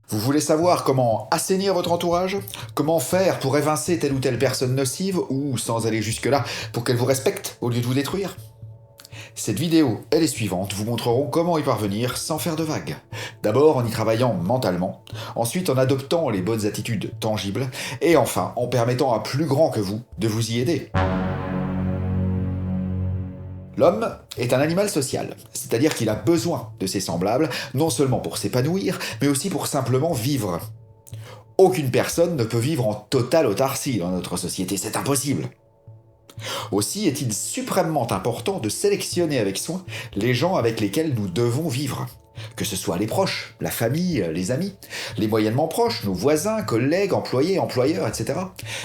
Vous voulez savoir comment assainir votre entourage? Comment faire pour évincer telle ou telle personne nocive ou, sans aller jusque-là, pour qu'elle vous respecte au lieu de vous détruire? Cette vidéo et les suivantes vous montreront comment y parvenir sans faire de vagues. D'abord en y travaillant mentalement, ensuite en adoptant les bonnes attitudes tangibles, et enfin en permettant à plus grand que vous de vous y aider. L'homme est un animal social, c'est-à-dire qu'il a besoin de ses semblables, non seulement pour s'épanouir, mais aussi pour simplement vivre. Aucune personne ne peut vivre en totale autarcie dans notre société, c'est impossible. Aussi est-il suprêmement important de sélectionner avec soin les gens avec lesquels nous devons vivre. Que ce soit les proches, la famille, les amis, les moyennement proches, nos voisins, collègues, employés, employeurs, etc.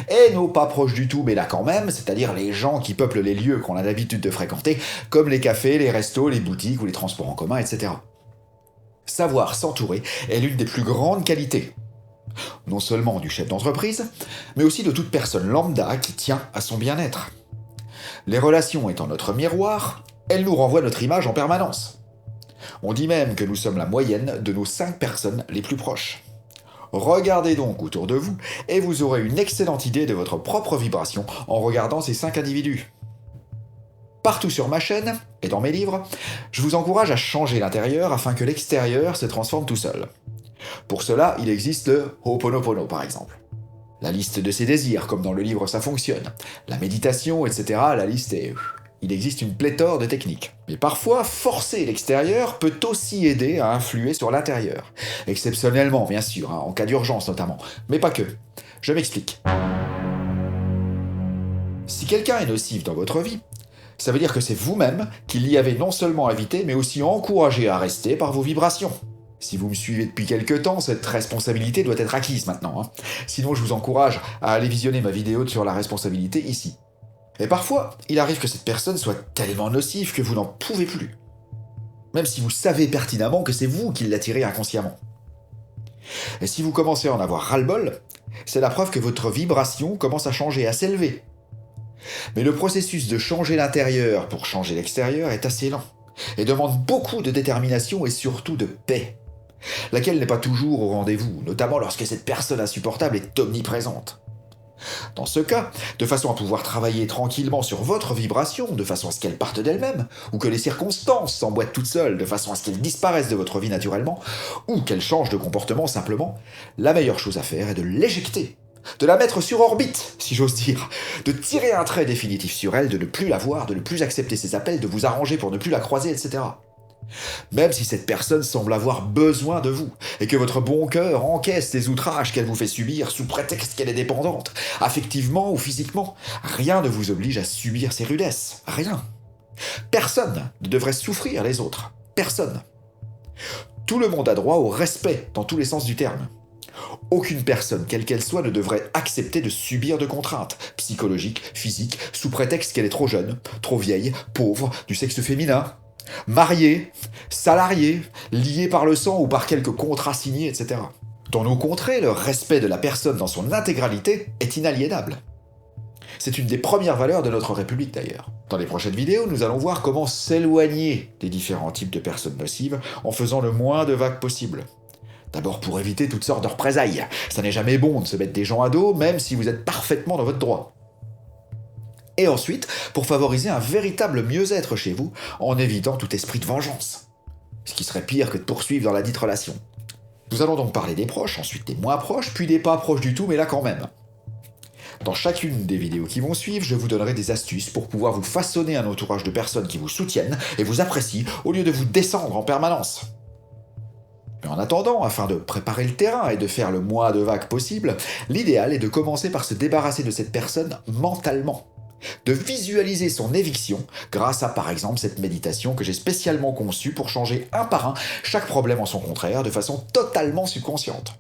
Et nos pas proches du tout, mais là quand même, c'est-à-dire les gens qui peuplent les lieux qu'on a l'habitude de fréquenter, comme les cafés, les restos, les boutiques ou les transports en commun, etc. Savoir s'entourer est l'une des plus grandes qualités, non seulement du chef d'entreprise, mais aussi de toute personne lambda qui tient à son bien-être. Les relations étant notre miroir, elles nous renvoient notre image en permanence. On dit même que nous sommes la moyenne de nos 5 personnes les plus proches. Regardez donc autour de vous et vous aurez une excellente idée de votre propre vibration en regardant ces 5 individus. Partout sur ma chaîne et dans mes livres, je vous encourage à changer l'intérieur afin que l'extérieur se transforme tout seul. Pour cela, il existe le Ho'oponopono par exemple. La liste de ses désirs, comme dans le livre Ça fonctionne. La méditation, etc. La liste est... Il existe une pléthore de techniques. Mais parfois, forcer l'extérieur peut aussi aider à influer sur l'intérieur. Exceptionnellement, bien sûr, en cas d'urgence notamment. Mais pas que. Je m'explique. Si quelqu'un est nocif dans votre vie, ça veut dire que c'est vous-même qui l'y avez non seulement invité, mais aussi encouragé à rester par vos vibrations. Si vous me suivez depuis quelques temps, cette responsabilité doit être acquise maintenant. Sinon, je vous encourage à aller visionner ma vidéo sur la responsabilité ici. Et parfois, il arrive que cette personne soit tellement nocive que vous n'en pouvez plus. Même si vous savez pertinemment que c'est vous qui l'attirez inconsciemment. Et si vous commencez à en avoir ras-le-bol, c'est la preuve que votre vibration commence à changer, à s'élever. Mais le processus de changer l'intérieur pour changer l'extérieur est assez lent, et demande beaucoup de détermination et surtout de paix, laquelle n'est pas toujours au rendez-vous, notamment lorsque cette personne insupportable est omniprésente. Dans ce cas, de façon à pouvoir travailler tranquillement sur votre vibration, de façon à ce qu'elle parte d'elle-même, ou que les circonstances s'emboîtent toutes seules, de façon à ce qu'elles disparaissent de votre vie naturellement, ou qu'elles changent de comportement simplement, la meilleure chose à faire est de l'éjecter, de la mettre sur orbite, si j'ose dire, de tirer un trait définitif sur elle, de ne plus la voir, de ne plus accepter ses appels, de vous arranger pour ne plus la croiser, etc. Même si cette personne semble avoir besoin de vous, et que votre bon cœur encaisse les outrages qu'elle vous fait subir sous prétexte qu'elle est dépendante, affectivement ou physiquement, rien ne vous oblige à subir ses rudesses. Rien. Personne ne devrait souffrir les autres. Personne. Tout le monde a droit au respect dans tous les sens du terme. Aucune personne, quelle qu'elle soit, ne devrait accepter de subir de contraintes, psychologiques, physiques, sous prétexte qu'elle est trop jeune, trop vieille, pauvre, du sexe féminin, mariés, salariés, liés par le sang ou par quelques contrats signés, etc. Dans nos contrées, le respect de la personne dans son intégralité est inaliénable. C'est une des premières valeurs de notre République d'ailleurs. Dans les prochaines vidéos, nous allons voir comment s'éloigner des différents types de personnes nocives en faisant le moins de vagues possible. D'abord pour éviter toutes sortes de représailles. Ça n'est jamais bon de se mettre des gens à dos, même si vous êtes parfaitement dans votre droit. Et ensuite, pour favoriser un véritable mieux-être chez vous, en évitant tout esprit de vengeance. Ce qui serait pire que de poursuivre dans la dite relation. Nous allons donc parler des proches, ensuite des moins proches, puis des pas proches du tout, mais là quand même. Dans chacune des vidéos qui vont suivre, je vous donnerai des astuces pour pouvoir vous façonner un entourage de personnes qui vous soutiennent et vous apprécient, au lieu de vous descendre en permanence. Mais en attendant, afin de préparer le terrain et de faire le moins de vagues possible, l'idéal est de commencer par se débarrasser de cette personne mentalement. De visualiser son éviction grâce à par exemple cette méditation que j'ai spécialement conçue pour changer un par un chaque problème en son contraire de façon totalement subconsciente.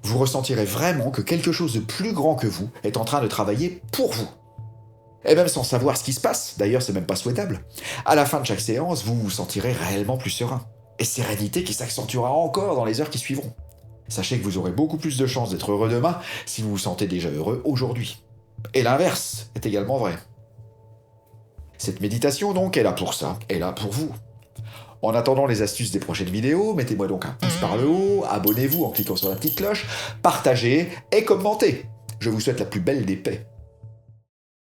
Vous ressentirez vraiment que quelque chose de plus grand que vous est en train de travailler pour vous. Et même sans savoir ce qui se passe, d'ailleurs c'est même pas souhaitable, à la fin de chaque séance, vous vous sentirez réellement plus serein. Et sérénité qui s'accentuera encore dans les heures qui suivront. Sachez que vous aurez beaucoup plus de chances d'être heureux demain si vous vous sentez déjà heureux aujourd'hui. Et l'inverse est également vrai. Cette méditation donc est là pour ça, est là pour vous. En attendant les astuces des prochaines vidéos, mettez-moi donc un pouce par le haut, abonnez-vous en cliquant sur la petite cloche, partagez et commentez. Je vous souhaite la plus belle des paix.